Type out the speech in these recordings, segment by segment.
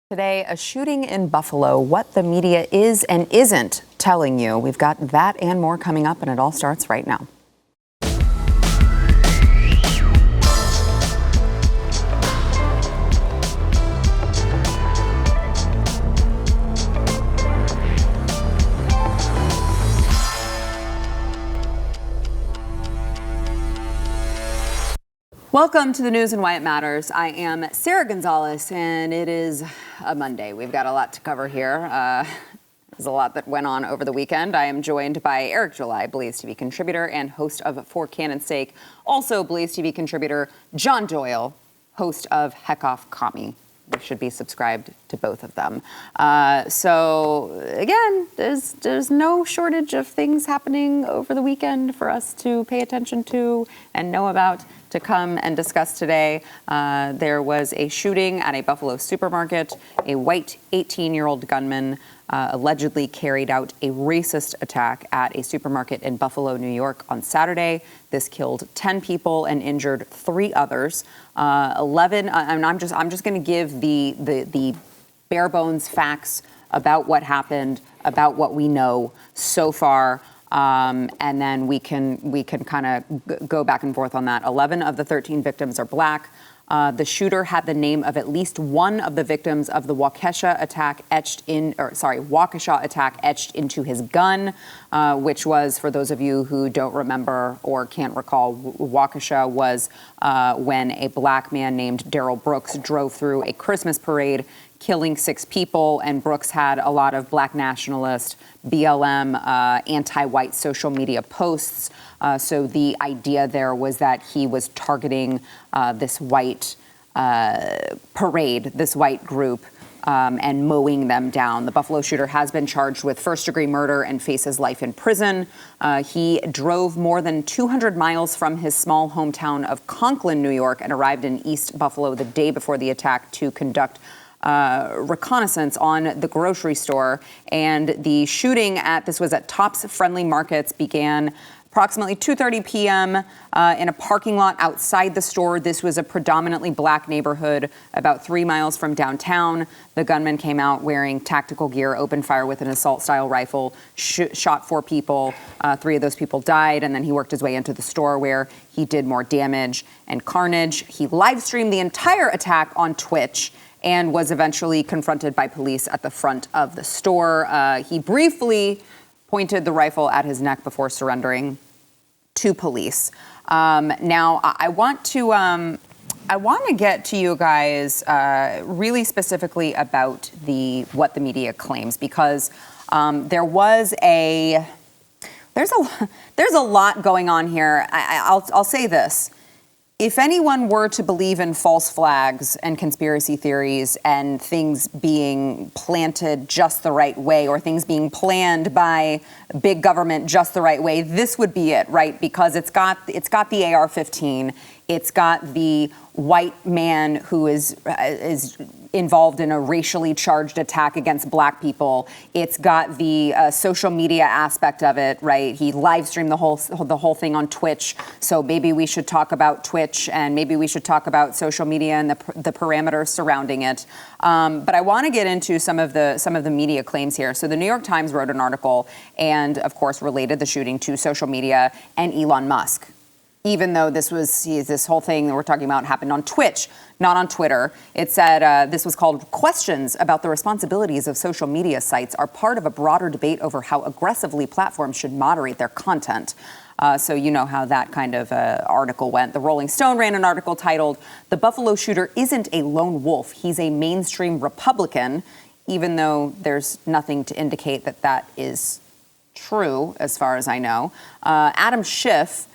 Today, a shooting in Buffalo, what the media is and isn't telling you. We've got that and more coming up, and it all starts right now. Welcome to the news and why it matters. I am Sarah Gonzalez, and it is a Monday. We've got a lot to cover here. There's a lot that went on over the weekend. I am joined by Eric July, BlazeTV contributor and host of For Cannon's Sake. Also BlazeTV contributor John Doyle, host of Heck Off Commie. We should be subscribed to both of them. So again, there's no shortage of things happening over the weekend for us to pay attention to and know about, to come and discuss today. There was a shooting at a Buffalo supermarket. A white 18-year-old gunman allegedly carried out a racist attack at a supermarket in Buffalo, New York on Saturday. This killed 10 people and injured 3 others. 11, and I'm just going to give the bare bones facts about what happened, about what we know so far. And then we can kind of go back and forth on that. 11 of the 13 victims are black. The shooter had the name of at least one of the victims of the Waukesha attack etched into his gun, which was, for those of you who don't remember or can't recall, Waukesha was when a black man named Daryl Brooks drove through a Christmas parade, killing 6 people, and Brooks had a lot of black nationalist, BLM, anti-white social media posts. So the idea there was that he was targeting this white parade, this white group, and mowing them down. The Buffalo shooter has been charged with first-degree murder and faces life in prison. He drove more than 200 miles from his small hometown of Conklin, New York, and arrived in East Buffalo the day before the attack to conduct reconnaissance on the grocery store. And the shooting this was at Tops Friendly Markets, began approximately 2:30 p.m. In a parking lot outside the store. This was a predominantly black neighborhood about 3 miles from downtown. The gunman came out wearing tactical gear, opened fire with an assault-style rifle, shot 4 people. 3 of those people died, and then he worked his way into the store where he did more damage and carnage. He live-streamed the entire attack on Twitch and was eventually confronted by police at the front of the store. He briefly pointed the rifle at his neck before surrendering to police. Now, I want to get to you guys really specifically about what the media claims, because there's a lot going on here. I'll say this. If anyone were to believe in false flags and conspiracy theories and things being planted just the right way, or things being planned by big government just the right way, this would be it, right? Because it's got the AR-15, it's got the white man who is involved in a racially charged attack against black people. It's got the social media aspect of it, right? He live streamed the whole thing on Twitch. So maybe we should talk about Twitch, and maybe we should talk about social media and the parameters surrounding it. But I want to get into some of the media claims here. So the New York Times wrote an article and, of course, related the shooting to social media and Elon Musk. Even though this whole thing that we're talking about happened on Twitch, not on Twitter. It said this was called "Questions about the responsibilities of social media sites are part of a broader debate over how aggressively platforms should moderate their content." So you know how that kind of article went. The Rolling Stone ran an article titled, "The Buffalo shooter isn't a lone wolf. He's a mainstream Republican," even though there's nothing to indicate that that is true, as far as I know. Adam Schiff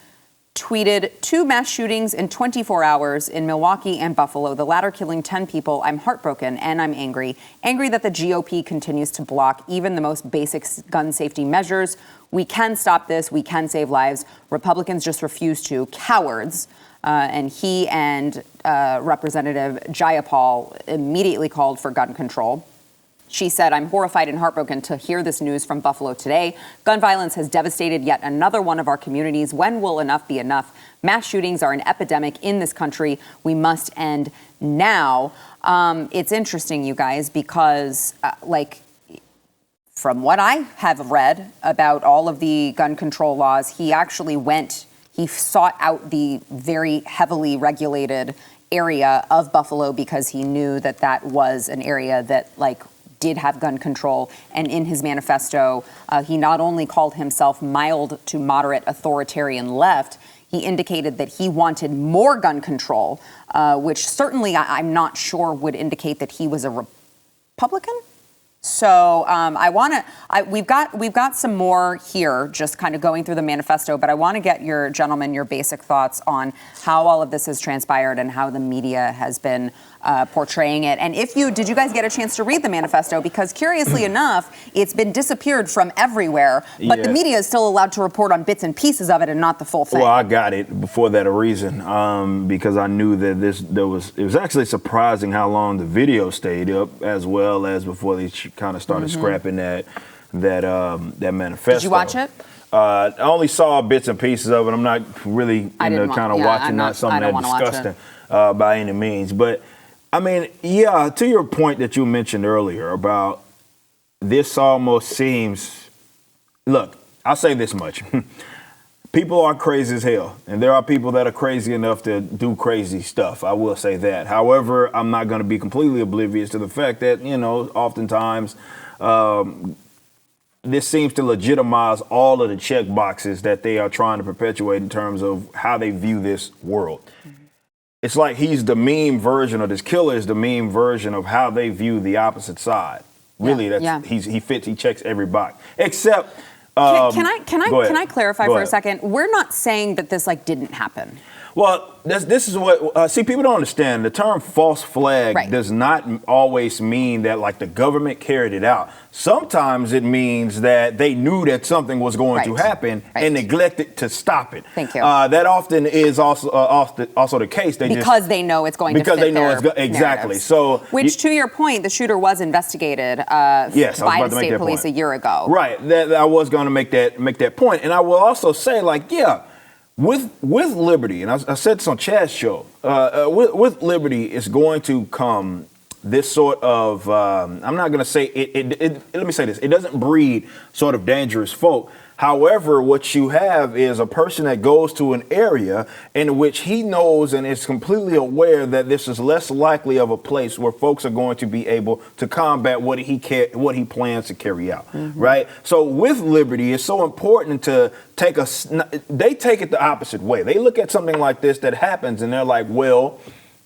tweeted 2 mass shootings in 24 hours in Milwaukee and Buffalo, the latter killing 10 people. "I'm heartbroken and I'm angry. Angry that the GOP continues to block even the most basic gun safety measures. We can stop this. We can save lives. Republicans just refuse to. Cowards." And he and Representative Jayapal immediately called for gun control. She said, "I'm horrified and heartbroken to hear this news from Buffalo today. Gun violence has devastated yet another one of our communities. When will enough be enough? Mass shootings are an epidemic in this country. We must end now." It's interesting, you guys, because from what I have read about all of the gun control laws, he sought out the very heavily regulated area of Buffalo because he knew that that was an area that did have gun control. And in his manifesto, he not only called himself mild to moderate authoritarian left, he indicated that he wanted more gun control, which certainly I'm not sure would indicate that he was a Republican. So we've got some more here, just kind of going through the manifesto, but I want to get your basic thoughts on how all of this has transpired and how the media has been portraying it. And did you guys get a chance to read the manifesto? Because curiously enough, it's been disappeared from everywhere, but the media is still allowed to report on bits and pieces of it and not the full thing. Well, I got it before that reason, because I knew that it was actually surprising how long the video stayed up, as well as before they kind of started scrapping that manifesto. Did you watch it? I only saw bits and pieces of it. I'm not really watching, not something that disgusting by any means. But I mean, to your point that you mentioned earlier about this almost seems, look, I'll say this much. People are crazy as hell, and there are people that are crazy enough to do crazy stuff. I will say that. However, I'm not going to be completely oblivious to the fact that, oftentimes this seems to legitimize all of the check boxes that they are trying to perpetuate in terms of how they view this world. It's like he's the meme version, or this killer is the meme version of how they view the opposite side. Really, he checks every box, except. Can I clarify for a second? We're not saying that this didn't happen. Well, this is what people don't understand. The term false flag does not always mean that the government carried it out. Sometimes it means that they knew that something was going to happen and neglected to stop it. Thank you. That often is also the case. They know it's going to fit exactly. narratives. So, which, to your point, the shooter was investigated by the state police a year ago. Right. I was going to make that point, and I will also say, with Liberty, and I said this on Chad's show, with Liberty is going to come this sort of, I'm not going to say, let me say this, it doesn't breed sort of dangerous folk. However, what you have is a person that goes to an area in which he knows and is completely aware that this is less likely of a place where folks are going to be able to combat what he plans to carry out, right? So with Liberty, it's so important to they take it the opposite way. They look at something like this that happens and they're like, well,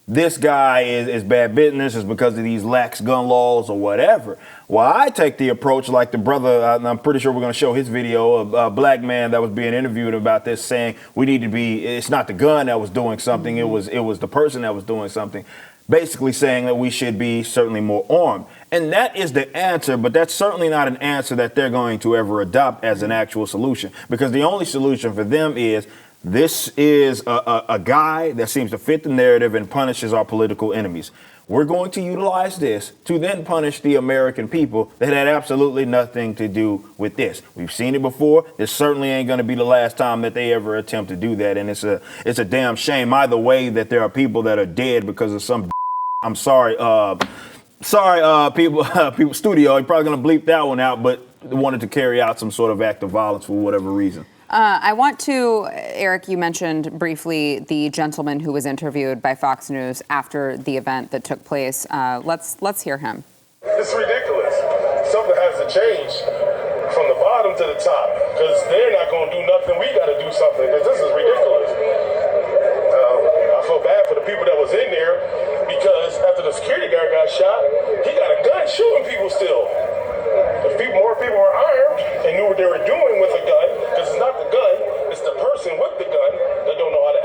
this guy is bad business, is because of these lax gun laws or whatever. Well, I take the approach like the brother, and I'm pretty sure we're going to show his video, a black man that was being interviewed about this, saying it's not the gun that was doing something, it was the person that was doing something. Basically saying that we should be certainly more armed. And that is the answer, but that's certainly not an answer that they're going to ever adopt as an actual solution, because the only solution for them is this is a guy that seems to fit the narrative and punishes our political enemies. We're going to utilize this to then punish the American people that had absolutely nothing to do with this. We've seen it before. This certainly ain't going to be the last time that they ever attempt to do that. And it's a damn shame either way that there are people that are dead because of some. I'm sorry. People, studio, you're probably going to bleep that one out, but wanted to carry out some sort of act of violence for whatever reason. I want to, Eric, you mentioned briefly the gentleman who was interviewed by Fox News after the event that took place. Let's hear him. It's ridiculous. Something has to change from the bottom to the top, because they're not going to do nothing. We got to do something, because this is ridiculous. I feel bad for the people that was in there, because after the security guard got shot, he got a gun shooting people still. If more people were armed and knew what they were doing with a gun, because it's not the gun, it's the person with the gun that don't know how to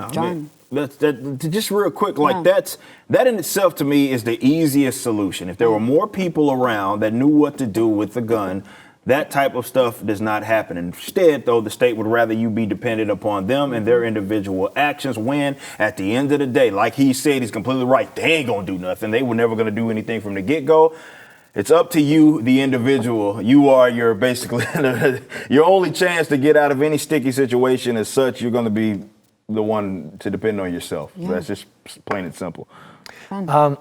act. John. That just real quick, that in itself to me is the easiest solution. If there were more people around that knew what to do with the gun, that type of stuff does not happen. Instead, though, the state would rather you be dependent upon them and their individual actions, when at the end of the day, like he said, he's completely right, they ain't gonna do nothing. They were never gonna do anything from the get-go. It's up to you, the individual. You are your basically your only chance to get out of any sticky situation. As such, you're going to be the one to depend on yourself. Yeah. That's just plain and simple. I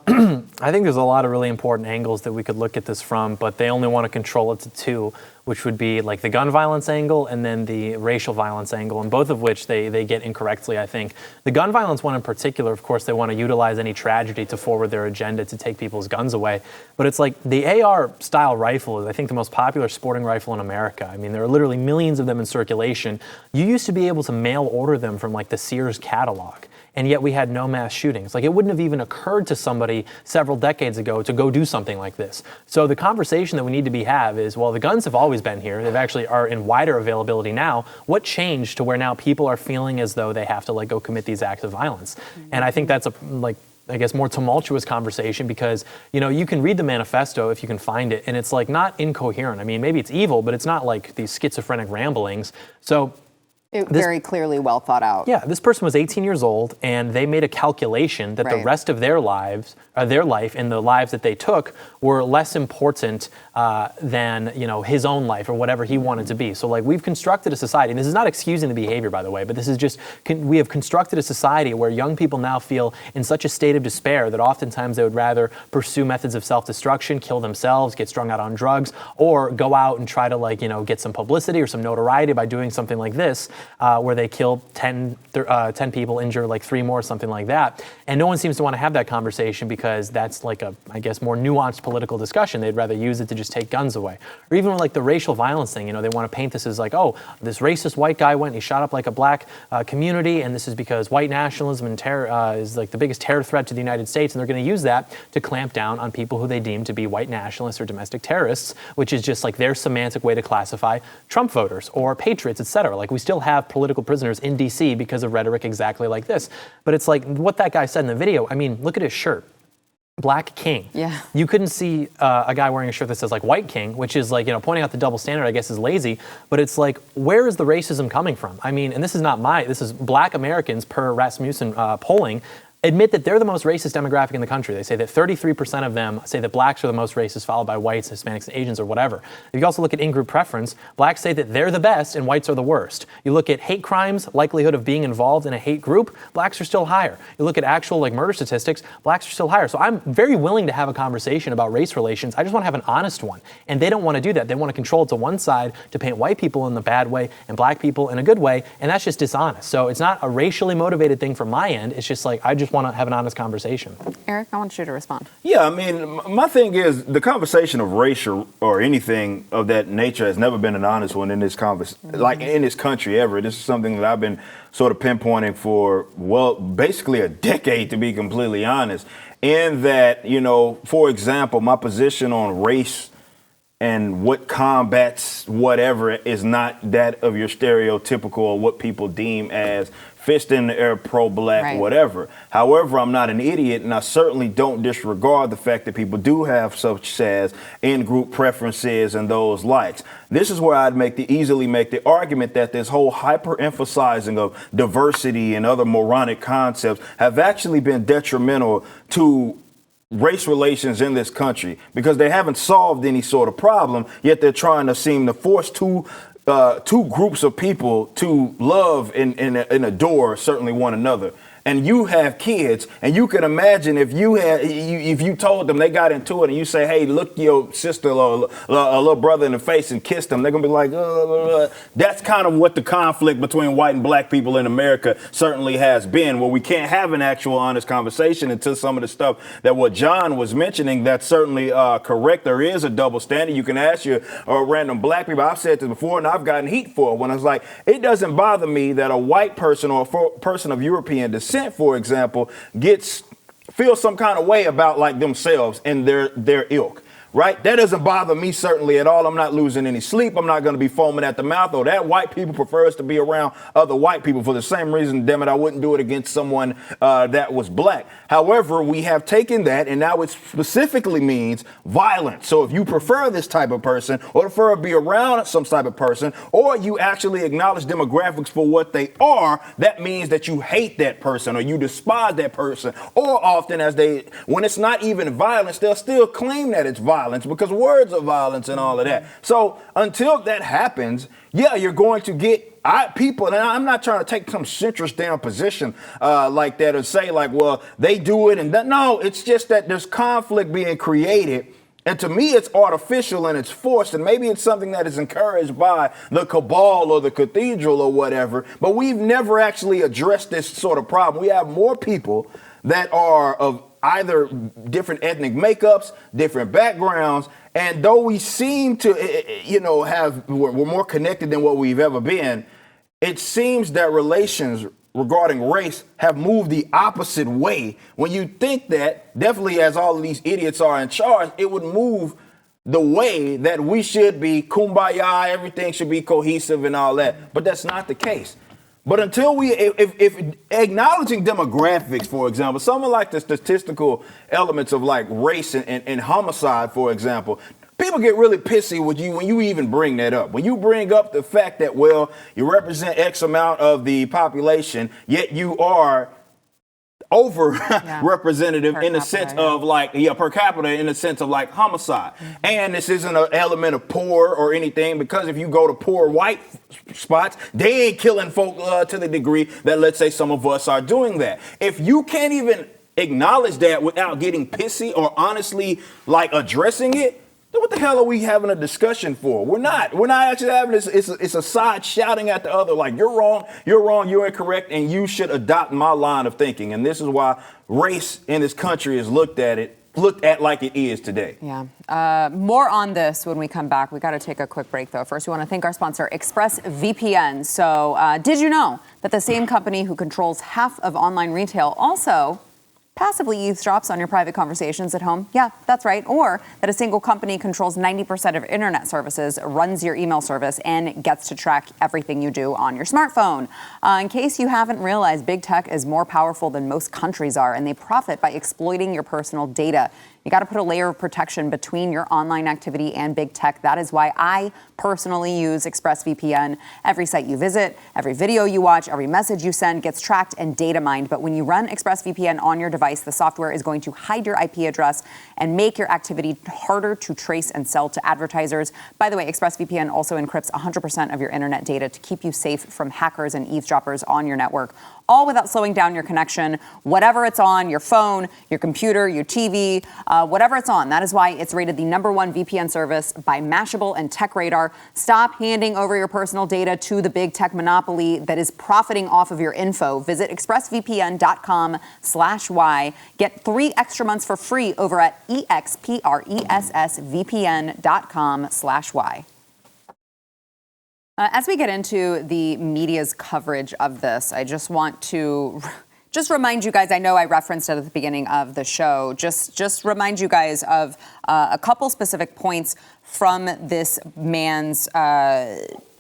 think there's a lot of really important angles that we could look at this from, but they only want to control it to two, which would be like the gun violence angle and then the racial violence angle, and both of which they get incorrectly, I think. The gun violence one in particular, of course, they want to utilize any tragedy to forward their agenda to take people's guns away. But it's like the AR-style rifle is, I think, the most popular sporting rifle in America. I mean, there are literally millions of them in circulation. You used to be able to mail order them from like the Sears catalog. And yet we had no mass shootings. Like, it wouldn't have even occurred to somebody several decades ago to go do something like this. So the conversation that we need to have is, well, the guns have always been here. They've actually are in wider availability now. What changed to where now people are feeling as though they have to like go commit these acts of violence? And I think that's a I guess more tumultuous conversation because, you know, you can read the manifesto if you can find it, and it's like not incoherent. I mean, maybe it's evil, but it's not like these schizophrenic ramblings. So very clearly well thought out. Yeah, this person was 18 years old, and they made a calculation that the rest of their life and the lives that they took were less important than, you know, his own life or whatever he wanted to be. So, like, we've constructed a society, and this is not excusing the behavior, by the way, but this is just, we have constructed a society where young people now feel in such a state of despair that oftentimes they would rather pursue methods of self-destruction, kill themselves, get strung out on drugs, or go out and try to, like, you know, get some publicity or some notoriety by doing something like this. Where they kill 10 people, injure like 3 more, something like that. And no one seems to want to have that conversation because that's like a, I guess, more nuanced political discussion. They'd rather use it to just take guns away. Or even with like the racial violence thing, you know, they want to paint this as like, oh, this racist white guy went and he shot up like a black community, and this is because white nationalism and terror is like the biggest terror threat to the United States, and they're going to use that to clamp down on people who they deem to be white nationalists or domestic terrorists, which is just like their semantic way to classify Trump voters or patriots, etc. Like, we still have political prisoners in DC because of rhetoric exactly like this. But it's like what that guy said in the video. I mean, look at his shirt. Black King. Yeah. You couldn't see a guy wearing a shirt that says like White King, which is like, you know, pointing out the double standard, I guess, is lazy. But it's like, where is the racism coming from? I mean, and this is Black Americans per Rasmussen polling admit that they're the most racist demographic in the country. They say that 33% of them say that blacks are the most racist, followed by whites, Hispanics, and Asians, or whatever. If you also look at in-group preference, blacks say that they're the best and whites are the worst. You look at hate crimes, likelihood of being involved in a hate group, blacks are still higher. You look at actual like murder statistics, blacks are still higher. So I'm very willing to have a conversation about race relations. I just want to have an honest one. And they don't want to do that. They want to control it to one side to paint white people in the bad way and black people in a good way. And that's just dishonest. So it's not a racially motivated thing from my end. It's just like, I just want to have an honest conversation. Eric, I want you to respond. Yeah, I mean, my thing is the conversation of race or anything of that nature has never been an honest one in this like in this country ever. This is something that I've been sort of pinpointing for, well, basically a decade, to be completely honest. In that, you know, for example, my position on race and what combats whatever is not that of your stereotypical or what people deem as fist in the air, pro-black, whatever. However, I'm not an idiot, and I certainly don't disregard the fact that people do have such as in-group preferences and those likes. This is where I'd easily make the argument that this whole hyper-emphasizing of diversity and other moronic concepts have actually been detrimental to race relations in this country, because they haven't solved any sort of problem, yet they're trying to seem to force two groups of people to love and adore certainly one another. And you have kids, and you can imagine if you told them, they got into it, and you say, hey, look your sister or a little brother in the face and kiss them, they're going to be like, that's kind of what the conflict between white and black people in America certainly has been, where we can't have an actual honest conversation until some of the stuff that what John was mentioning, that's certainly correct. There is a double standard. You can ask your random black people. I've said this before, and I've gotten heat for it when I was like, it doesn't bother me that a white person or a person of European descent, for example, feels some kind of way about like themselves and their ilk. Right? That doesn't bother me certainly at all. I'm not losing any sleep. I'm not going to be foaming at the mouth. Or that white people prefers to be around other white people for the same reason, damn it, I wouldn't do it against someone that was black. However, we have taken that, and now it specifically means violence. So if you prefer this type of person, or prefer to be around some type of person, or you actually acknowledge demographics for what they are, that means that you hate that person or you despise that person. Or often when it's not even violence, they'll still claim that it's violence, because words are violence and all of that. So until that happens, yeah, you're going to get people, and I'm not trying to take some centrist down position like that or say like, well, they do it and that. No, it's just that there's conflict being created. And to me, it's artificial and it's forced, and maybe it's something that is encouraged by the cabal or the cathedral or whatever, but we've never actually addressed this sort of problem. We have more people that are of either different ethnic makeups, different backgrounds, and though we seem to, we're more connected than what we've ever been, it seems that relations regarding race have moved the opposite way. When you think that, definitely as all of these idiots are in charge, it would move the way that we should be kumbaya, everything should be cohesive and all that. But that's not the case. But until if acknowledging demographics, for example, something like the statistical elements of like race and homicide, for example, people get really pissy with you when you even bring that up. When you bring up the fact that, well, you represent X amount of the population, yet you are over representative in the sense of like, per capita in the sense of like homicide. Mm-hmm. And this isn't an element of poor or anything, because if you go to poor white spots, they ain't killing folk to the degree that, let's say, some of us are doing that. If you can't even acknowledge that without getting pissy or honestly like addressing it, then what the hell are we having a discussion for? We're not actually having this. It's a side shouting at the other like, you're wrong, you're incorrect, and you should adopt my line of thinking. And this is why race in this country is looked at like it is today. Yeah. More on this when we come back. We got to take a quick break, though. First, we want to thank our sponsor, ExpressVPN. So did you know that the same company who controls half of online retail also passively eavesdrops on your private conversations at home? Yeah, that's right. Or that a single company controls 90% of internet services, runs your email service, and gets to track everything you do on your smartphone. In case you haven't realized, big tech is more powerful than most countries are, and they profit by exploiting your personal data. You got to put a layer of protection between your online activity and big tech. That is why I personally use ExpressVPN. Every site you visit, every video you watch, every message you send gets tracked and data mined. But when you run ExpressVPN on your device, the software is going to hide your IP address and make your activity harder to trace and sell to advertisers. By the way, ExpressVPN also encrypts 100% of your internet data to keep you safe from hackers and eavesdroppers on your network, all without slowing down your connection, whatever it's on, your phone, your computer, your TV, whatever it's on. That is why it's rated the #1 VPN service by Mashable and TechRadar. Stop handing over your personal data to the big tech monopoly that is profiting off of your info. Visit expressvpn.com/Y. Get 3 extra months for free over at expressvpn.com/Y. As we get into the media's coverage of this, I just want to remind you guys, I know I referenced it at the beginning of the show, just remind you guys of a couple specific points from this man's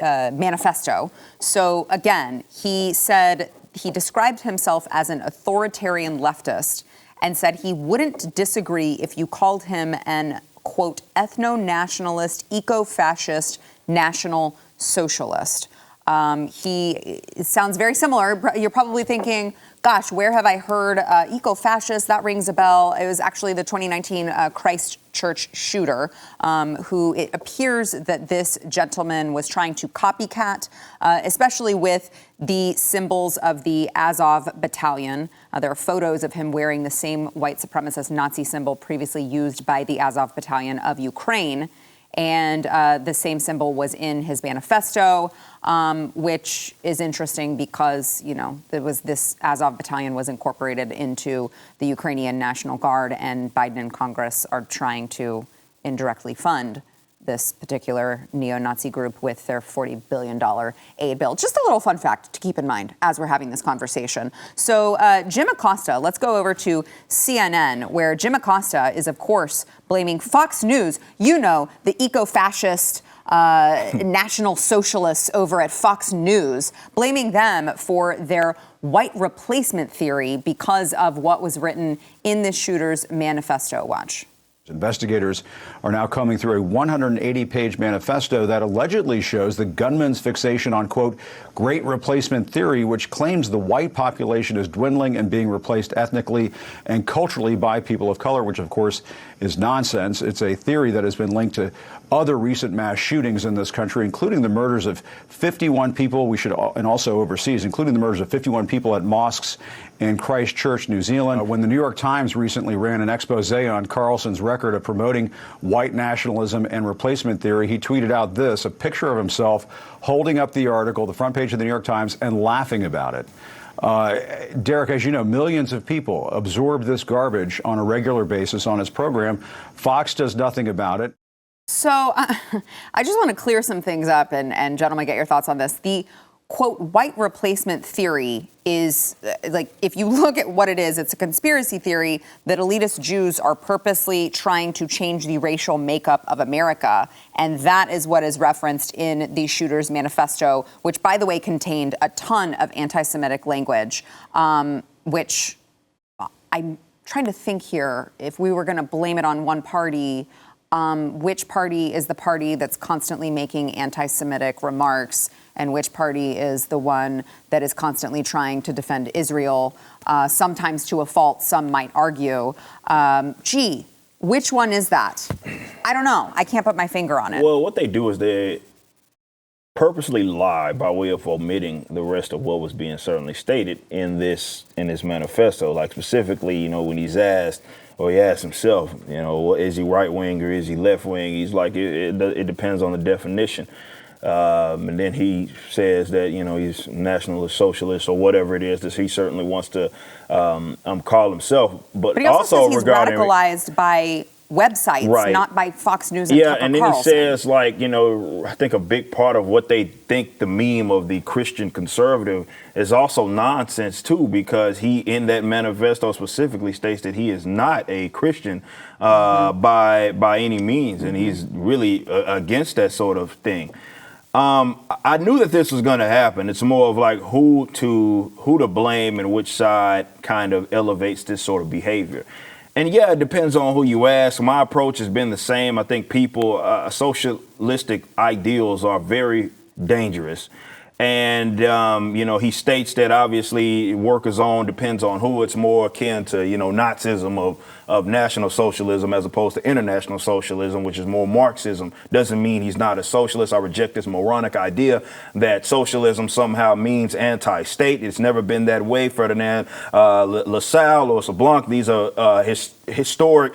manifesto. So again, he described himself as an authoritarian leftist and said he wouldn't disagree if you called him an, quote, ethno-nationalist, eco-fascist, national socialist. It sounds very similar. You're probably thinking, gosh, where have I heard eco-fascist? That rings a bell. It was actually the 2019 Christchurch shooter, who it appears that this gentleman was trying to copycat, especially with the symbols of the Azov battalion. There are photos of him wearing the same white supremacist Nazi symbol previously used by the Azov battalion of Ukraine. And the same symbol was in his manifesto, which is interesting because, this Azov battalion was incorporated into the Ukrainian National Guard, and Biden and Congress are trying to indirectly fund this particular neo-Nazi group with their $40 billion aid bill. Just a little fun fact to keep in mind as we're having this conversation. So Jim Acosta, let's go over to CNN, where Jim Acosta is, of course, blaming Fox News, the eco-fascist national socialists over at Fox News, blaming them for their white replacement theory because of what was written in this shooter's manifesto. Watch. Investigators are now combing through a 180-page manifesto that allegedly shows the gunman's fixation on, quote, great replacement theory, which claims the white population is dwindling and being replaced ethnically and culturally by people of color, which, of course, is nonsense. It's a theory that has been linked to other recent mass shootings in this country, including the murders of 51 people, and also overseas, including the murders of 51 people at mosques in Christchurch, New Zealand. When the New York Times recently ran an expose on Carlson's record of promoting white nationalism and replacement theory, he tweeted out this, a picture of himself holding up the article, the front page of the New York Times, and laughing about it. Derek, as you know, millions of people absorb this garbage on a regular basis on his program. Fox does nothing about it. So I just want to clear some things up and gentlemen, get your thoughts on this. The quote, white replacement theory is like, if you look at what it is, it's a conspiracy theory that elitist Jews are purposely trying to change the racial makeup of America. And that is what is referenced in the shooter's manifesto, which, by the way, contained a ton of anti-Semitic language, which I'm trying to think here, if we were going to blame it on one party, which party is the party that's constantly making anti-Semitic remarks, and which party is the one that is constantly trying to defend Israel, sometimes to a fault, some might argue. Which one is that? I don't know. I can't put my finger on it. Well, what they do is they purposely lie by way of omitting the rest of what was being certainly stated in this manifesto. Like specifically, when he's asked, or he asks himself, is he right wing or is he left wing? He's like, it depends on the definition. And then he says that, he's nationalist, socialist, or whatever it is that he certainly wants to call himself. But he also says he's radicalized by websites, right, not by Fox News and Tucker and then Carlson. He says, I think a big part of what they think the meme of the Christian conservative is also nonsense, too, because he, in that manifesto specifically, states that he is not a Christian by any means, and he's really against that sort of thing. I knew that this was going to happen. It's more of like who to blame and which side kind of elevates this sort of behavior. And yeah, it depends on who you ask. My approach has been the same. I think socialistic ideals are very dangerous. And, he states that obviously workers' own depends on who. It's more akin to, Nazism of national socialism as opposed to international socialism, which is more Marxism. Doesn't mean he's not a socialist. I reject this moronic idea that socialism somehow means anti-state. It's never been that way. Ferdinand Lassalle or Blanc, these are historic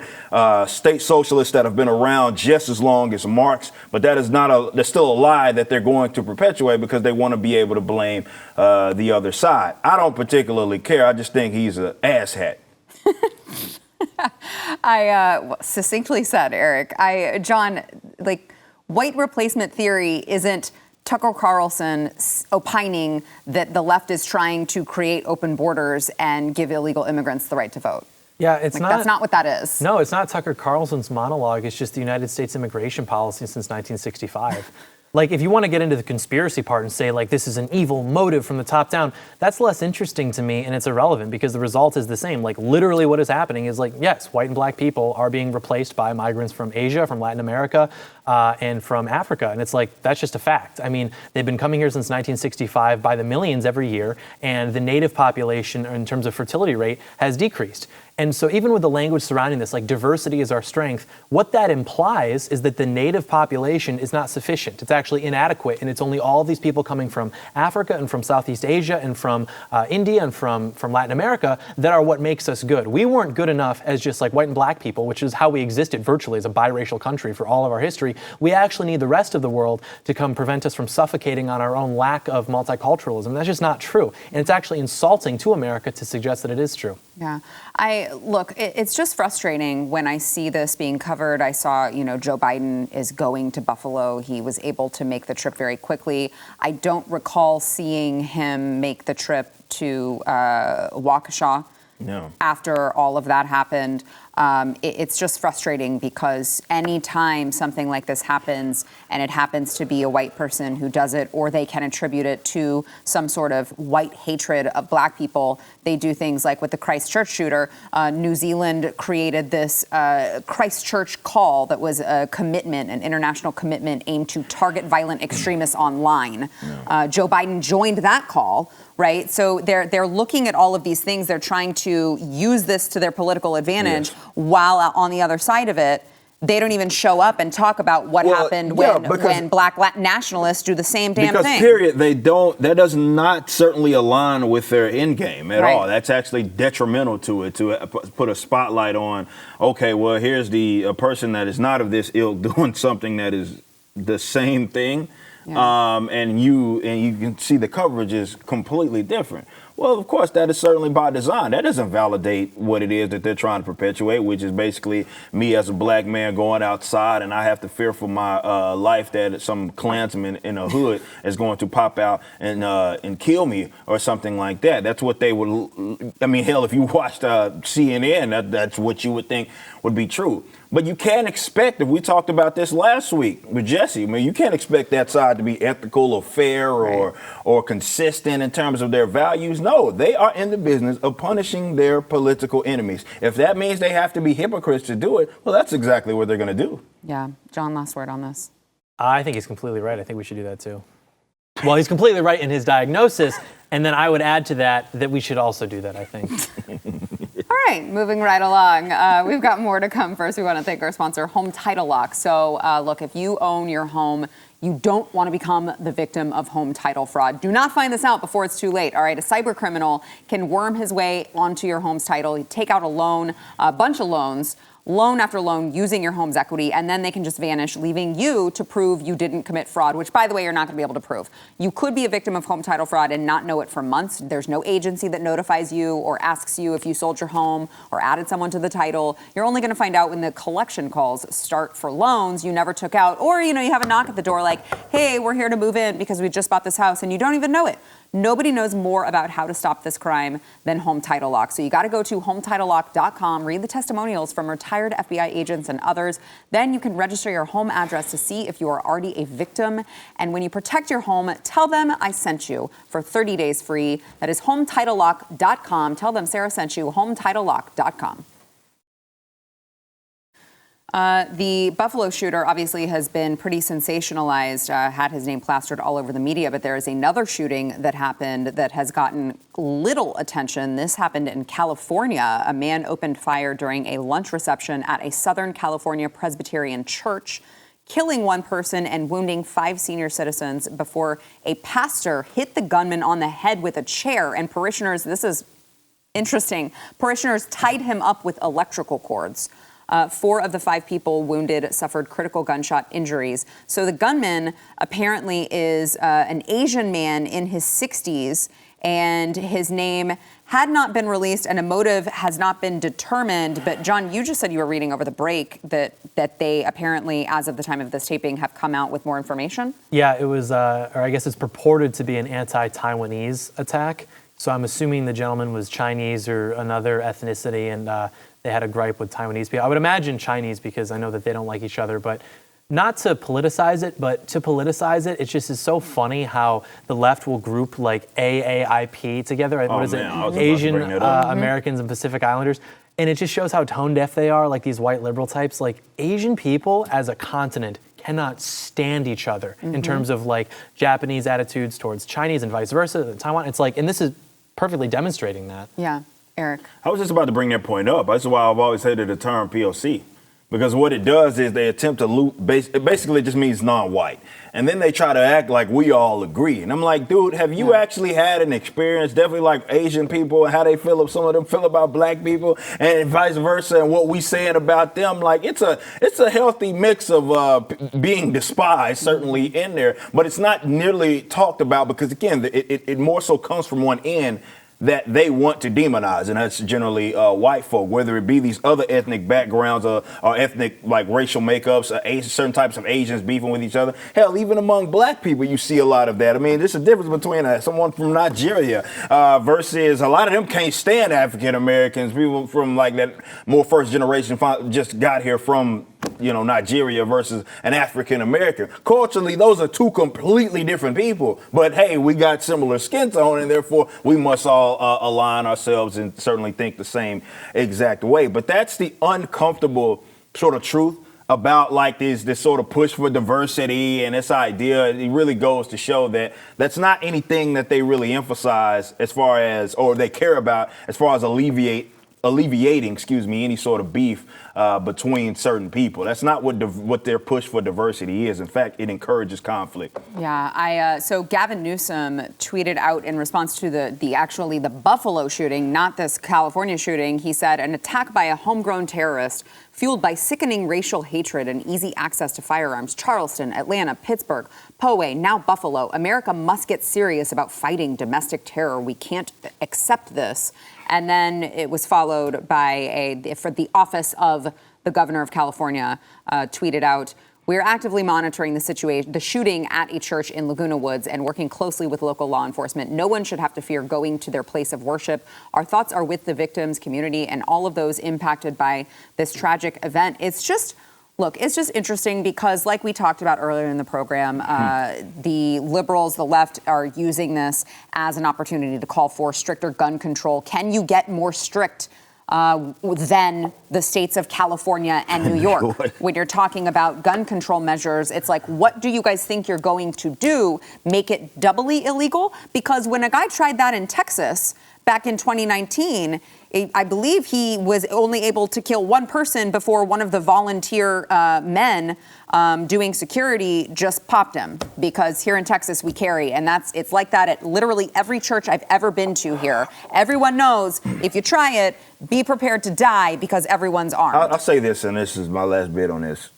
state socialists that have been around just as long as Marx. But that is that's still a lie that they're going to perpetuate because they want to be able to blame the other side. I don't particularly care. I just think he's an asshat. I succinctly said, Eric. John, white replacement theory isn't Tucker Carlson opining that the left is trying to create open borders and give illegal immigrants the right to vote. Yeah, it's not. That's not what that is. No, it's not Tucker Carlson's monologue. It's just the United States immigration policy since 1965. If you want to get into the conspiracy part and say, this is an evil motive from the top down, that's less interesting to me, and it's irrelevant because the result is the same. Literally what is happening is, yes, white and black people are being replaced by migrants from Asia, from Latin America, and from Africa. And it's that's just a fact. I mean, they've been coming here since 1965 by the millions every year, and the native population, in terms of fertility rate, has decreased. And so even with the language surrounding this, diversity is our strength, what that implies is that the native population is not sufficient. It's actually inadequate, and it's only all of these people coming from Africa and from Southeast Asia and from India and from Latin America that are what makes us good. We weren't good enough as just white and black people, which is how we existed virtually as a biracial country for all of our history. We actually need the rest of the world to come prevent us from suffocating on our own lack of multiculturalism. That's just not true. And it's actually insulting to America to suggest that it is true. Yeah. It's just frustrating when I see this being covered. I saw, Joe Biden is going to Buffalo. He was able to make the trip very quickly. I don't recall seeing him make the trip to Waukesha. No. After all of that happened. It's just frustrating because anytime something like this happens and it happens to be a white person who does it, or they can attribute it to some sort of white hatred of black people, they do things like with the Christchurch shooter. New Zealand created this Christchurch call that was a commitment, an international commitment aimed to target violent extremists online. Joe Biden joined that call. Right, so they're looking at all of these things. They're trying to use this to their political advantage, while on the other side of it, they don't even show up and talk about what happened when black nationalists do the same damn thing. Because period, they don't. That does not certainly align with their end game at all. That's actually detrimental to it, to put a spotlight on. Okay, well, here's the person that is not of this ilk doing something that is the same thing. And you can see the coverage is completely different. Well, of course, that is certainly by design. That doesn't validate what it is that they're trying to perpetuate, which is basically me as a black man going outside and I have to fear for my life that some Klansman in a hood is going to pop out and kill me or something like that. That's what they would. I mean, hell, if you watched CNN, that's what you would think would be true. But you can't expect, if we talked about this last week with Jesse, I mean, you can't expect that side to be ethical or fair or consistent in terms of their values. No, they are in the business of punishing their political enemies. If that means they have to be hypocrites to do it, well, that's exactly what they're going to do. Yeah. John, last word on this. I think he's completely right. I think we should do that too. Well, he's completely right in his diagnosis. And then I would add to that we should also do that, I think. All right, moving right along. We've got more to come. First, we want to thank our sponsor, Home Title Lock. So, look, if you own your home, you don't want to become the victim of home title fraud. Do not find this out before it's too late, all right? A cyber criminal can worm his way onto your home's title, take out a loan, a bunch of loans, loan after loan, using your home's equity, and then they can just vanish, leaving you to prove you didn't commit fraud, which, by the way, you're not going to be able to prove. You could be a victim of home title fraud and not know it for months. There's no agency that notifies you or asks you if you sold your home or added someone to the title. You're only going to find out when the collection calls start for loans you never took out, or, you have a knock at the door like, hey, we're here to move in because we just bought this house, and you don't even know it. Nobody knows more about how to stop this crime than Home Title Lock. So you got to go to HometitleLock.com, read the testimonials from retired FBI agents and others. Then you can register your home address to see if you are already a victim. And when you protect your home, tell them I sent you for 30 days free. That is HometitleLock.com. Tell them Sarah sent you, HometitleLock.com. The Buffalo shooter obviously has been pretty sensationalized, had his name plastered all over the media, but there is another shooting that happened that has gotten little attention. This happened in California. A man opened fire during a lunch reception at a Southern California Presbyterian church, killing one person and wounding 5 senior citizens before a pastor hit the gunman on the head with a chair, and parishioners, this is interesting, parishioners tied him up with electrical cords. 4 of the 5 people wounded suffered critical gunshot injuries. So the gunman apparently is an Asian man in his 60s, and his name had not been released and a motive has not been determined. But John, you just said you were reading over the break that they apparently, as of the time of this taping, have come out with more information. Yeah, it was, or I guess it's purported to be an anti-Taiwanese attack. So I'm assuming the gentleman was Chinese or another ethnicity, and they had a gripe with Taiwanese people. I would imagine Chinese because I know that they don't like each other, but not to politicize it, but to politicize it, it just is so funny how the left will group like AAIP together. What is it? Asian Americans and Pacific Islanders. And it just shows how tone deaf they are, like these white liberal types. Like Asian people as a continent cannot stand each other in terms of like Japanese attitudes towards Chinese and vice versa. Taiwan, it's like, and this is perfectly demonstrating that. Yeah. Eric. I was just about to bring that point up. That's why I've always hated the term POC. Because what it does is they attempt to loop, it basically just means non-white. And then they try to act like we all agree. And I'm like, dude, have you actually had an experience, definitely like Asian people, and how they feel, some of them feel about black people, and vice versa, and what we saying about them? Like, it's a healthy mix of being despised, certainly in there, but it's not nearly talked about because, again, it more so comes from one end that they want to demonize, and that's generally white folk, whether it be these other ethnic backgrounds or ethnic, like, racial makeups, certain types of Asians beefing with each other. Hell, even among black people, you see a lot of that. I mean, there's a difference between someone from Nigeria versus a lot of them can't stand African Americans. People from, like, that more first generation just got here from, Nigeria versus an African American. Culturally, those are two completely different people. But hey, we got similar skin tone, and therefore we must all align ourselves and certainly think the same exact way. But that's the uncomfortable sort of truth about, like, this sort of push for diversity and this idea. It really goes to show that that's not anything that they really emphasize as far as, or they care about as far as alleviating, any sort of beef between certain people. That's not what their push for diversity is. In fact, it encourages conflict. Yeah, so Gavin Newsom tweeted out in response to the Buffalo shooting, not this California shooting. He said, an attack by a homegrown terrorist fueled by sickening racial hatred and easy access to firearms. Charleston, Atlanta, Pittsburgh, Poway, now Buffalo. America must get serious about fighting domestic terror. We can't accept this. And then it was followed by for the office of the governor of California tweeted out, we're actively monitoring the situation, the shooting at a church in Laguna Woods, and working closely with local law enforcement. No one should have to fear going to their place of worship. Our thoughts are with the victims, community, and all of those impacted by this tragic event. It's just interesting because, like we talked about earlier in the program, the liberals, the left, are using this as an opportunity to call for stricter gun control. Can you get more strict than the states of California and New York? When you're talking about gun control measures, it's like, what do you guys think you're going to do? Make it doubly illegal? Because when a guy tried that in Texas back in 2019, I believe he was only able to kill one person before one of the volunteer men doing security just popped him, because here in Texas we carry, and it's like that at literally every church I've ever been to here. Everyone knows if you try it, be prepared to die because everyone's armed. I'll say this, and this is my last bit on this.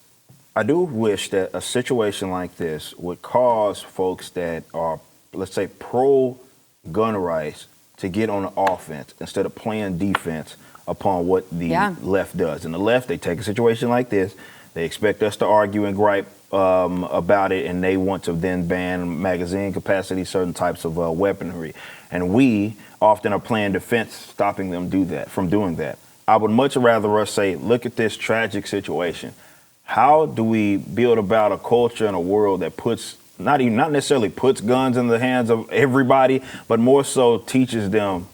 I do wish that a situation like this would cause folks that are, let's say, pro-gun rights to get on the offense instead of playing defense upon what the left does. And the left, they take a situation like this, they expect us to argue and gripe about it, and they want to then ban magazine capacity, certain types of weaponry. And we often are playing defense, stopping them from doing that. I would much rather us say, look at this tragic situation. How do we build about a culture and a world that not necessarily puts guns in the hands of everybody, but more so teaches them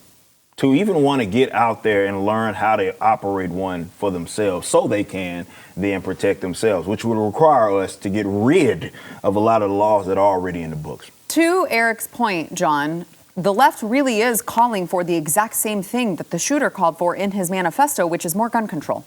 to even want to get out there and learn how to operate one for themselves so they can then protect themselves, which would require us to get rid of a lot of the laws that are already in the books. To Eric's point, John, the left really is calling for the exact same thing that the shooter called for in his manifesto, which is more gun control.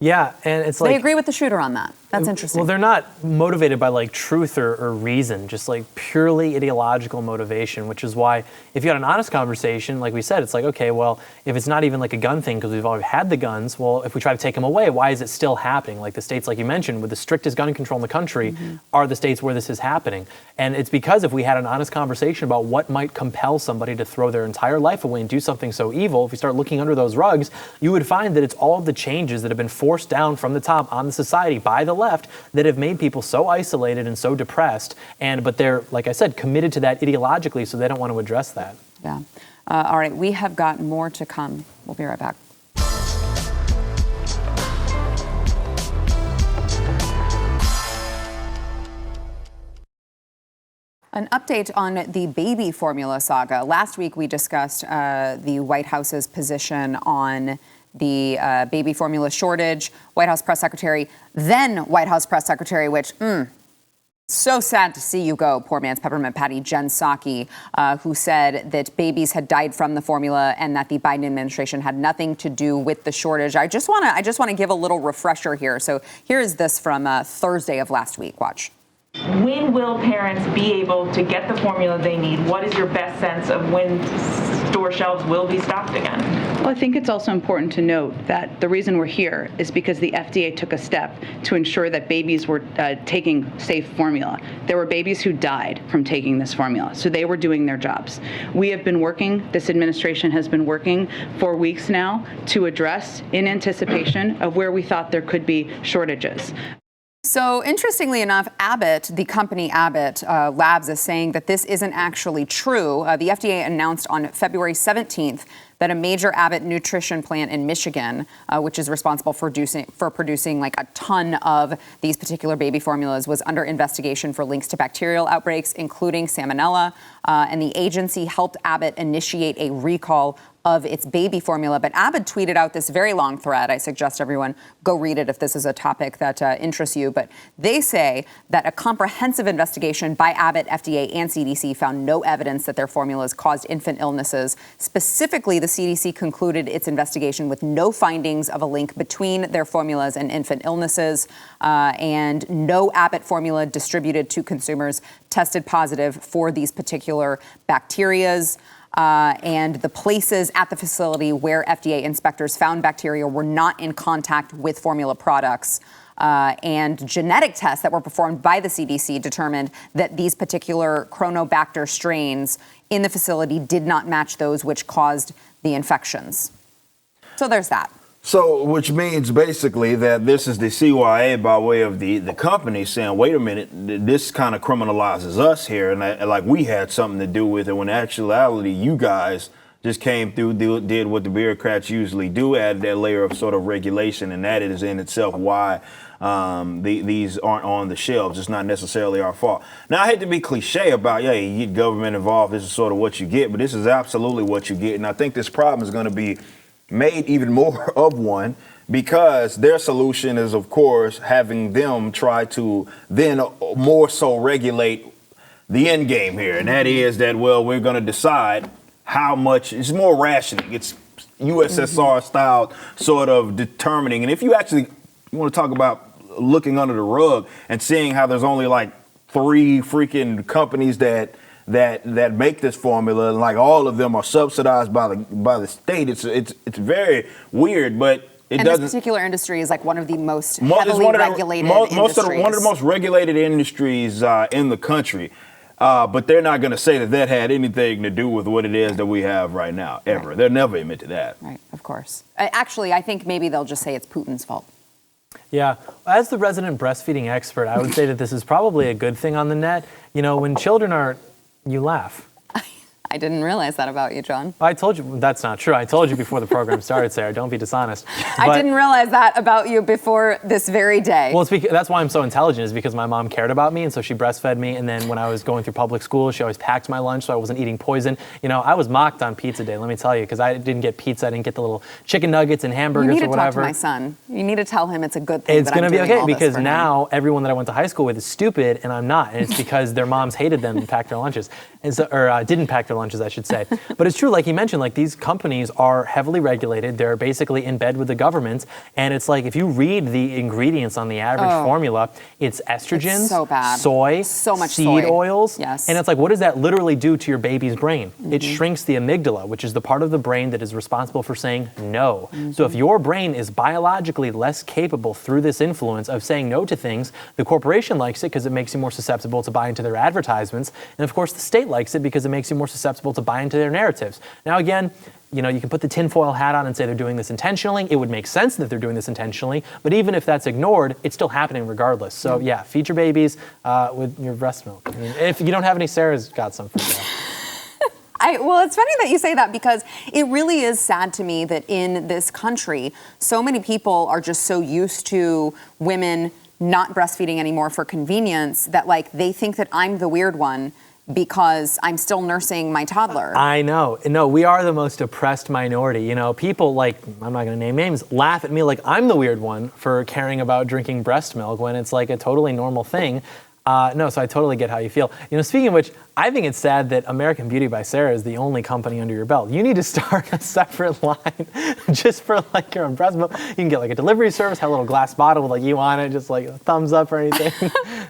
Yeah, and it's like... They agree with the shooter on that. That's interesting. Well, they're not motivated by, like, truth or reason, just, like, purely ideological motivation, which is why if you had an honest conversation, like we said, it's like, okay, well, if it's not even, like, a gun thing because we've already had the guns, well, if we try to take them away, why is it still happening? Like, the states, like you mentioned, with the strictest gun control in the country are the states where this is happening. And it's because if we had an honest conversation about what might compel somebody to throw their entire life away and do something so evil, if we start looking under those rugs, you would find that it's all of the changes that have been forced down from the top on the society by the left that have made people so isolated and so depressed. But they're, like I said, committed to that ideologically, so they don't want to address that. Yeah. All right, we have got more to come. We'll be right back. An update on the baby formula saga. Last week, we discussed the White House's position on the baby formula shortage. White House press secretary, then White House press secretary, which, so sad to see you go, poor man's peppermint patty, Jen Psaki, who said that babies had died from the formula and that the Biden administration had nothing to do with the shortage. I just want to give a little refresher here. So here is this from Thursday of last week. Watch. When will parents be able to get the formula they need? What is your best sense of when store shelves will be stocked again? Well, I think it's also important to note that the reason we're here is because the FDA took a step to ensure that babies were taking safe formula. There were babies who died from taking this formula, so they were doing their jobs. We have been working, this administration has been working for weeks now to address in anticipation of where we thought there could be shortages. So interestingly enough, Abbott, the company Abbott Labs, is saying that this isn't actually true. The FDA announced on February 17th that a major Abbott nutrition plant in Michigan, which is responsible for producing like a ton of these particular baby formulas, was under investigation for links to bacterial outbreaks, including salmonella. And the agency helped Abbott initiate a recall of its baby formula. But Abbott tweeted out this very long thread. I suggest everyone go read it if this is a topic that interests you. But they say that a comprehensive investigation by Abbott, FDA, and CDC found no evidence that their formulas caused infant illnesses. Specifically, the CDC concluded its investigation with no findings of a link between their formulas and infant illnesses, and no Abbott formula distributed to consumers tested positive for these particular bacterias. And the places at the facility where FDA inspectors found bacteria were not in contact with formula products. And genetic tests that were performed by the CDC determined that these particular Chronobacter strains in the facility did not match those which caused the infections. So there's that. So, which means basically that this is the CYA by way of the company saying, wait a minute, this kind of criminalizes us here, and like we had something to do with it, when in actuality you guys just came through, did what the bureaucrats usually do, added that layer of sort of regulation, and that is in itself why these aren't on the shelves. It's not necessarily our fault. Now, I hate to be cliche about, yeah, you get government involved, this is sort of what you get, but this is absolutely what you get, and I think this problem is going to be made even more of one because their solution is, of course, having them try to then more so regulate the end game here. And that is that, well, we're going to decide how much. It's more rationing. It's USSR style sort of determining. And if you actually want to talk about looking under the rug and seeing how there's only like 3 freaking companies that make this formula, and like all of them are subsidized by the state. It's very weird, but it doesn't. This particular industry is like one of the most heavily regulated industries. One of the most regulated industries in the country. But they're not going to say that had anything to do with what it is that we have right now, ever. Right. They'll never admit to that. Right, of course. Actually, I think maybe they'll just say it's Putin's fault. Yeah, as the resident breastfeeding expert, I would say that this is probably a good thing on the net. You know, when children are, you laugh. I didn't realize that about you, John. I told you, that's not true. I told you before the program started, Sarah. Don't be dishonest. I didn't realize that about you before this very day. Well, that's why I'm so intelligent, is because my mom cared about me, and so she breastfed me. And then when I was going through public school, she always packed my lunch so I wasn't eating poison. You know, I was mocked on pizza day, let me tell you, because I didn't get pizza. I didn't get the little chicken nuggets and hamburgers or whatever. You need to talk to my son. You need to tell him it's a good thing. It's going to be okay, because now everyone that I went to high school with is stupid, and I'm not. And it's because their moms hated them and packed their lunches, and so, or didn't pack their lunches, I should say. But it's true, like he mentioned, like these companies are heavily regulated. They're basically in bed with the government. And it's like, if you read the ingredients on the average formula, it's estrogens, it's so bad. Soy, so much seed oils. Yes. And it's like, what does that literally do to your baby's brain? Mm-hmm. It shrinks the amygdala, which is the part of the brain that is responsible for saying no. Mm-hmm. So if your brain is biologically less capable through this influence of saying no to things, the corporation likes it because it makes you more susceptible to buy into their advertisements. And of course, the state likes it because it makes you more susceptible to buy into their narratives. Now, again, you know, you can put the tinfoil hat on and say they're doing this intentionally. It would make sense that they're doing this intentionally, but even if that's ignored, it's still happening regardless. So yeah, feed your babies with your breast milk. I mean, if you don't have any, Sarah's got some for you. Well, it's funny that you say that, because it really is sad to me that in this country, so many people are just so used to women not breastfeeding anymore for convenience that, like, they think that I'm the weird one because I'm still nursing my toddler. I know. No, we are the most oppressed minority. You know, people, like, I'm not going to name names, laugh at me like I'm the weird one for caring about drinking breast milk when it's like a totally normal thing. No, so I totally get how you feel. You know, speaking of which, I think it's sad that American Beauty by Sarah is the only company under your belt. You need to start a separate line just for like your own breast milk. You can get like a delivery service, have a little glass bottle with like you on it, just like a thumbs up or anything.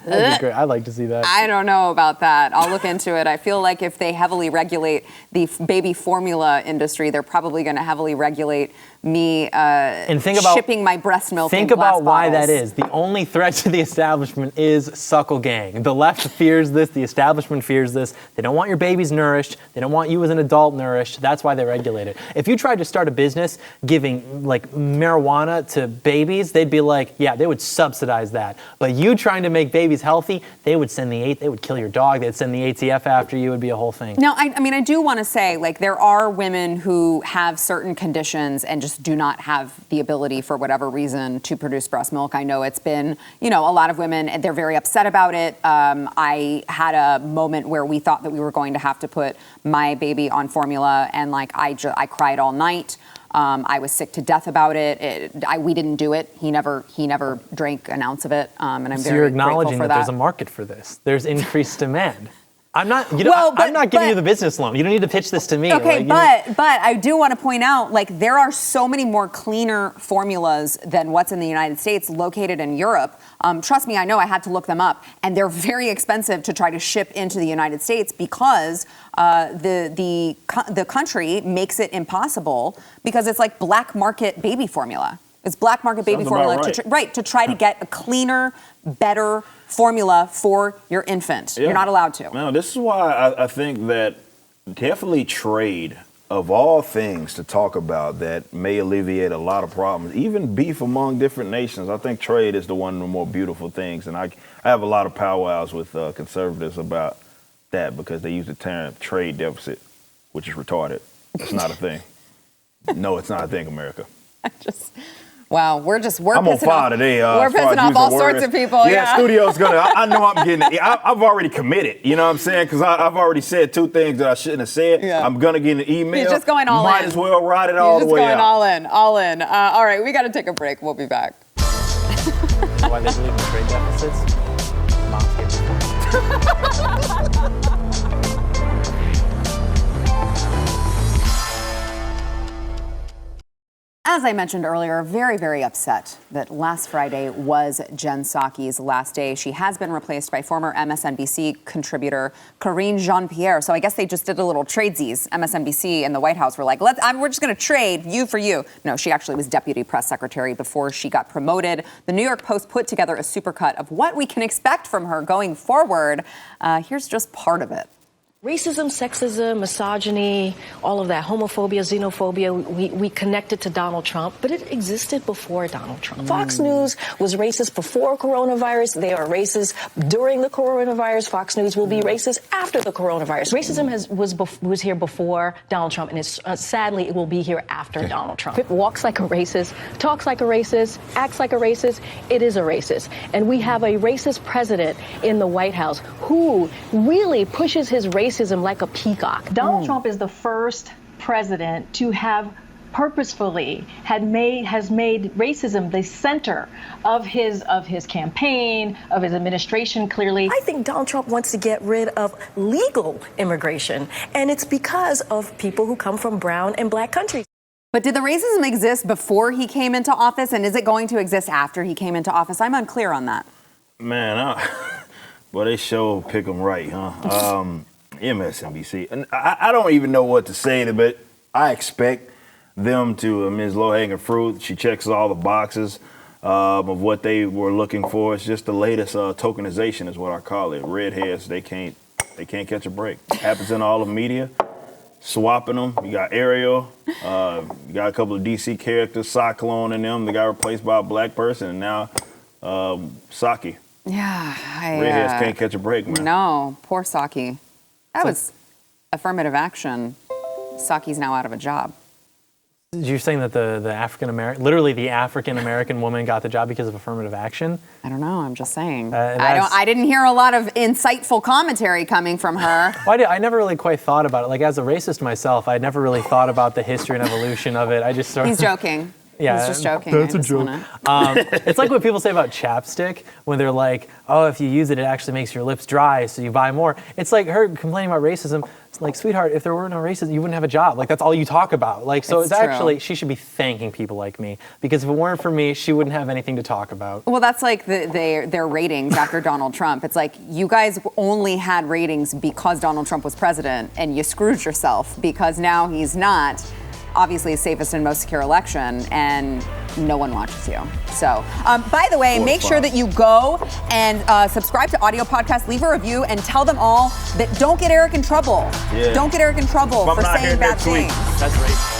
That'd be great. I'd like to see that. I don't know about that. I'll look into it. I feel like if they heavily regulate the baby formula industry, they're probably going to heavily regulate me and think about, shipping my breast milk in Think glass about why bottles. that is. The only threat to the establishment is suckle gang. The left fears this. The establishment fears this. They don't want your babies nourished. They don't want you as an adult nourished. That's why they regulate it. If you tried to start a business giving like marijuana to babies, they'd be like, yeah, they would subsidize that. But you trying to make babies healthy, they would kill your dog. They'd send the ATF after you. It would be a whole thing. Now, I mean, I do want to say, like, there are women who have certain conditions and just do not have the ability for whatever reason to produce breast milk. I know it's been, a lot of women, and they're very upset about it. I had a moment where we thought that we were going to have to put my baby on formula, and like I cried all night. I was sick to death about it. We didn't do it. He never drank an ounce of it, and I'm So very you're grateful acknowledging for that there's a market for this. There's increased demand. I'm not giving you the business loan. You don't need to pitch this to me. Okay, but I do want to point out, like, there are so many more cleaner formulas than what's in the United States located in Europe. Trust me, I know, I had to look them up, and they're very expensive to try to ship into the United States because the country makes it impossible because it's like black market baby formula. It's black market baby formula to try to get a cleaner, better formula for your infant. Yeah. You're not allowed to. No, this is why I think that definitely trade, of all things to talk about that may alleviate a lot of problems, even beef among different nations. I think trade is one of the more beautiful things. And I have a lot of powwows with conservatives about that because they use the term trade deficit, which is retarded. It's not a thing. No, it's not a thing, America. Wow, we're I'm on fire today. We're pissing off all sorts of people. Yeah, studio's gonna. I know I'm getting it. I've already committed. You know what I'm saying? Because I've already said two things that I shouldn't have said. Yeah. I'm gonna get an email. You're just going all in. Might as well ride it all the way out. You're just going all in. All right, we got to take a break. We'll be back. Why they believe in trade deficits? As I mentioned earlier, very, very upset that last Friday was Jen Psaki's last day. She has been replaced by former MSNBC contributor Jean-Pierre. So I guess they just did a little tradesies. MSNBC and the White House were like, we're just going to trade you for you. No, she actually was deputy press secretary before she got promoted. The New York Post put together a supercut of what we can expect from her going forward. Here's just part of it. Racism, sexism, misogyny, all of that, homophobia, xenophobia, we connected to Donald Trump, but it existed before Donald Trump. Fox News was racist before coronavirus. They are racist during the coronavirus. Fox News will be racist after the coronavirus. Racism was here before Donald Trump, and it's sadly it will be here after Donald Trump. It walks like a racist, talks like a racist, acts like a racist. It is a racist. And we have a racist president in the White House who really pushes his racism like a peacock. Donald Trump is the first president to have purposefully has made racism the center of his campaign, of his administration, clearly. I think Donald Trump wants to get rid of legal immigration, and it's because of people who come from brown and black countries. But did the racism exist before he came into office, and is it going to exist after he came into office? I'm unclear on that. Man, well, they sure pick them right, huh? MSNBC. And I don't even know what to say, but I expect them to, Ms. Low-hanging fruit. She checks all the boxes of what they were looking for. It's just the latest tokenization is what I call it. Redheads, they can't catch a break. Happens in all the media. Swapping them. You got Ariel. You got a couple of DC characters, Cyclone and them. They got replaced by a black person, and now Psaki. Yeah. Redheads can't catch a break, man. No, poor Psaki. That was affirmative action. Psaki's now out of a job. You're saying that the African American woman got the job because of affirmative action? I don't know. I'm just saying. I didn't hear a lot of insightful commentary coming from her. Well, I never really quite thought about it. Like, as a racist myself, I never really thought about the history and evolution of it. I just sort of. He's joking. Yeah, He's just joking. That's I a just joke. It's like what people say about chapstick when they're like, oh, if you use it, it actually makes your lips dry, so you buy more. It's like her complaining about racism. It's like, sweetheart, if there were no racism, you wouldn't have a job. Like, that's all you talk about. Like, so it's actually, she should be thanking people like me, because if it weren't for me, she wouldn't have anything to talk about. Well, that's like their ratings after Donald Trump. It's like, you guys only had ratings because Donald Trump was president, and you screwed yourself because now he's not. Obviously, the safest and most secure election, and no one watches you. So, by the way, make sure that you go and subscribe to Audio Podcast, leave a review, and tell them all that don't get Eric in trouble. Yeah. Don't get Eric in trouble for saying bad things. That's right.